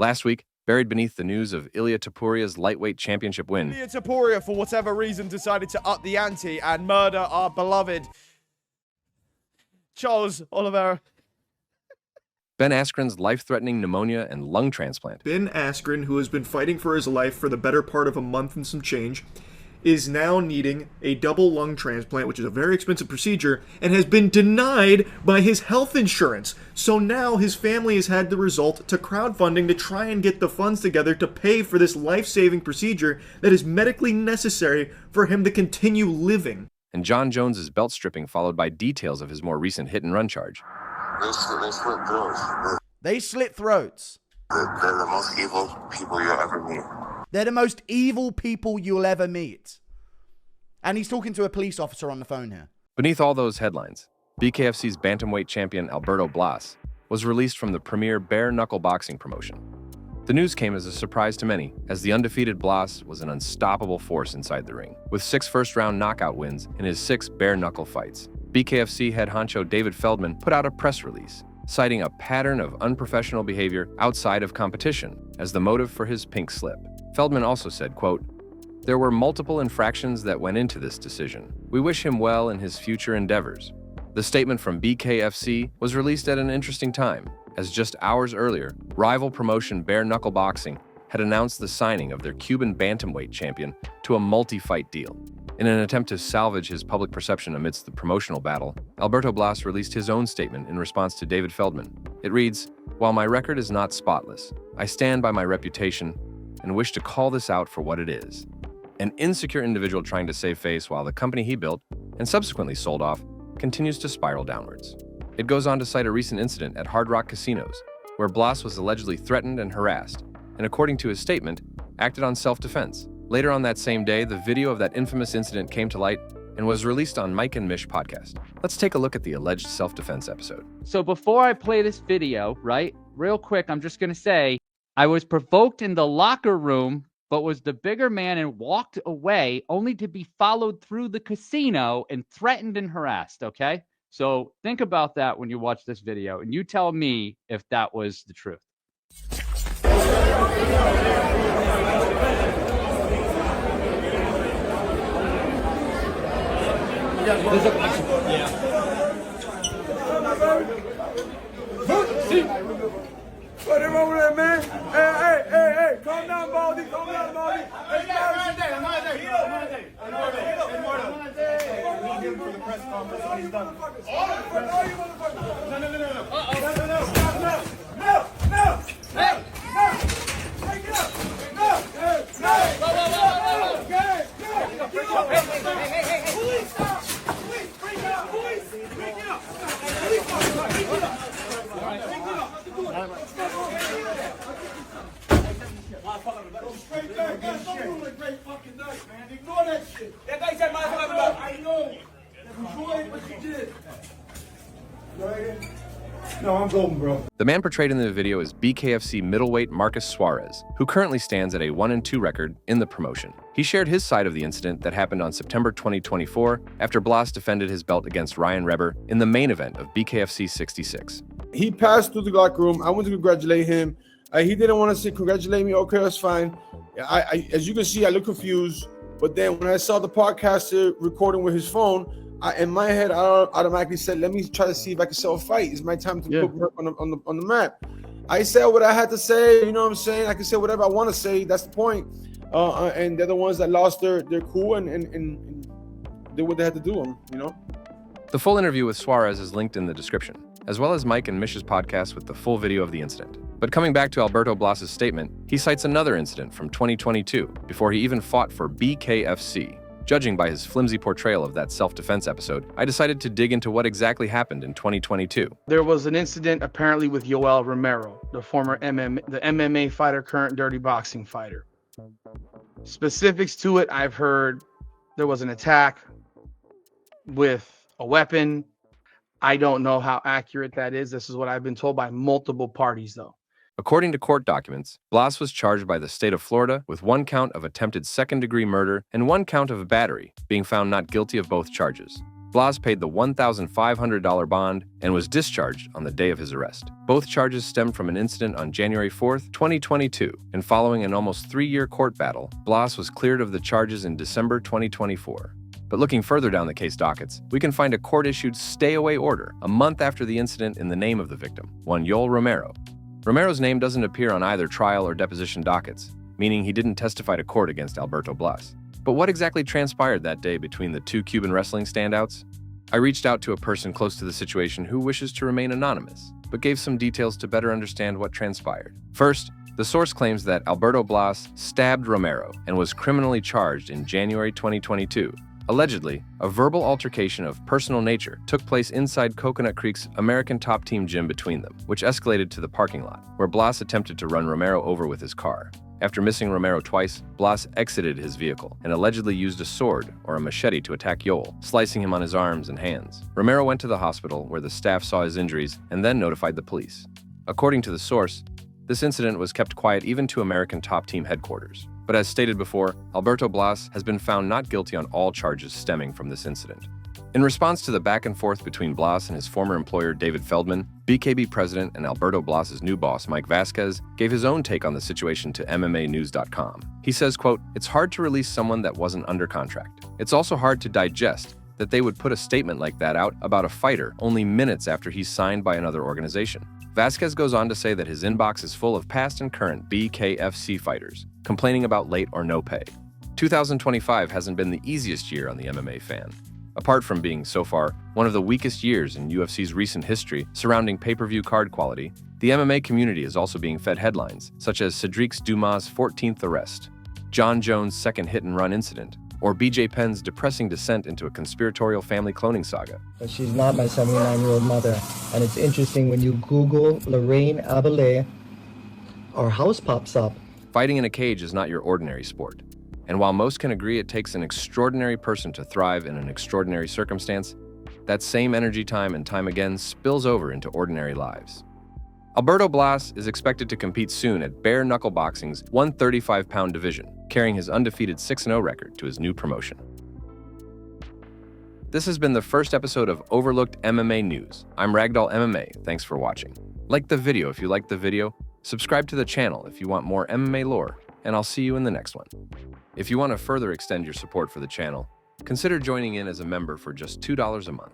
Last week, buried beneath the news of Ilia Topuria's lightweight championship win, Ilia Topuria, for whatever reason, decided to up the ante and murder our beloved Charles Oliveira. Ben Askren's life-threatening pneumonia and lung transplant. Ben Askren, who has been fighting for his life for the better part of a month and some change, is now needing a double lung transplant, which is a very expensive procedure, and has been denied by his health insurance. So now his family has had to resort to crowdfunding to try and get the funds together to pay for this life-saving procedure that is medically necessary for him to continue living. And John Jones's belt stripping, followed by details of his more recent hit-and-run charge. They slit throats. They slit throats. They're the most evil people you'll ever meet. They're the most evil people you'll ever meet. And he's talking to a police officer on the phone here. Beneath all those headlines, BKFC's Bantamweight champion Alberto Blas was released from the premier Bare Knuckle Boxing promotion. The news came as a surprise to many, as the undefeated Blas was an unstoppable force inside the ring, with 6 first-round knockout wins in his 6 bare-knuckle fights. BKFC head honcho David Feldman put out a press release, citing a pattern of unprofessional behavior outside of competition as the motive for his pink slip. Feldman also said, quote, "There were multiple infractions that went into this decision. We wish him well in his future endeavors." The statement from BKFC was released at an interesting time, as just hours earlier, rival promotion Bare Knuckle Boxing had announced the signing of their Cuban Bantamweight champion to a multi-fight deal. In an attempt to salvage his public perception amidst the promotional battle, Alberto Blas released his own statement in response to David Feldman. It reads, "While my record is not spotless, I stand by my reputation and wish to call this out for what it is. An insecure individual trying to save face while the company he built, and subsequently sold off, continues to spiral downwards." It goes on to cite a recent incident at Hard Rock casinos, where Blas was allegedly threatened and harassed, and according to his statement, acted on self-defense. Later on that same day, the video of that infamous incident came to light and was released on Mike and Mish podcast. Let's take a look at the alleged self-defense episode. So before I play this video, right, real quick, I'm just going to say, I was provoked in the locker room, but was the bigger man and walked away only to be followed through the casino and threatened and harassed, okay? So think about that when you watch this video, and you tell me if that was the truth. What is wrong with that, man? Hey, calm down, Baldy. Calm down, Baldy. Hey, we need him for the press conference when he's done. Ignore that shit. I know. Enjoy what you did. No, I'm golden, bro. The man portrayed in the video is BKFC middleweight Markus Suarez, who currently stands at a 1-2 record in the promotion. He shared his side of the incident that happened on September 2024 after Blas defended his belt against rder in the main event of BKFC 66. He passed through the locker room. I went to congratulate him. He didn't want to say congratulate me. Okay, that's fine. I as you can see, I look confused. But then when I saw the podcaster recording with his phone, in my head, I automatically said, let me try to see if I can sell a fight. It's my time to put work on the map. I said what I had to say. You know what I'm saying? I can say whatever I want to say. That's the point. And they're the ones that lost their cool and did what they had to do, you know? The full interview with Suarez is linked in the description, as well as Mike and Mish's podcast with the full video of the incident. But coming back to Alberto Blas's statement, he cites another incident from 2022, before he even fought for BKFC. Judging by his flimsy portrayal of that self-defense episode, I decided to dig into what exactly happened in 2022. There was an incident apparently with Yoel Romero, the former MMA fighter, current dirty boxing fighter. Specifics to it, I've heard there was an attack with a weapon. I don't know how accurate that is. This is what I've been told by multiple parties, though. According to court documents, Blas was charged by the state of Florida with 1 count of attempted second-degree murder and 1 count of battery, being found not guilty of both charges. Blas paid the $1,500 bond and was discharged on the day of his arrest. Both charges stemmed from an incident on January 4, 2022, and following an almost 3-year court battle, Blas was cleared of the charges in December 2024. But looking further down the case dockets, we can find a court-issued stay-away order a month after the incident in the name of the victim, one Yoel Romero. Romero's name doesn't appear on either trial or deposition dockets, meaning he didn't testify to court against Alberto Blas. But what exactly transpired that day between the two Cuban wrestling standouts? I reached out to a person close to the situation who wishes to remain anonymous, but gave some details to better understand what transpired. First, the source claims that Alberto Blas stabbed Romero and was criminally charged in January 2022. Allegedly, a verbal altercation of personal nature took place inside Coconut Creek's American Top Team gym between them, which escalated to the parking lot, where Blas attempted to run Romero over with his car. After missing Romero twice, Blas exited his vehicle and allegedly used a sword or a machete to attack Yoel, slicing him on his arms and hands. Romero went to the hospital where the staff saw his injuries and then notified the police. According to the source, this incident was kept quiet even to American Top Team headquarters. But as stated before, Alberto Blas has been found not guilty on all charges stemming from this incident. In response to the back and forth between Blas and his former employer David Feldman, BKB president and Alberto Blas's new boss Mike Vasquez gave his own take on the situation to MMAnews.com. He says, quote, "It's hard to release someone that wasn't under contract. It's also hard to digest that they would put a statement like that out about a fighter only minutes after he's signed by another organization." Vasquez goes on to say that his inbox is full of past and current BKFC fighters complaining about late or no pay. 2025 hasn't been the easiest year on the MMA fan. Apart from being, so far, one of the weakest years in UFC's recent history surrounding pay-per-view card quality, the MMA community is also being fed headlines, such as Cedric Dumas' 14th arrest, John Jones' second hit-and-run incident, or BJ Penn's depressing descent into a conspiratorial family cloning saga. But she's not my 79-year-old mother. And it's interesting, when you Google Lorraine Abelais, our house pops up. Fighting in a cage is not your ordinary sport. And while most can agree it takes an extraordinary person to thrive in an extraordinary circumstance, that same energy time and time again spills over into ordinary lives. Alberto Blas is expected to compete soon at Bare Knuckle Boxing's 135-pound division, carrying his undefeated 6-0 record to his new promotion. This has been the first episode of Overlooked MMA News. I'm Ragdoll MMA. Thanks for watching. Like the video if you liked the video, subscribe to the channel if you want more MMA lore, and I'll see you in the next one. If you want to further extend your support for the channel, consider joining in as a member for just $2 a month.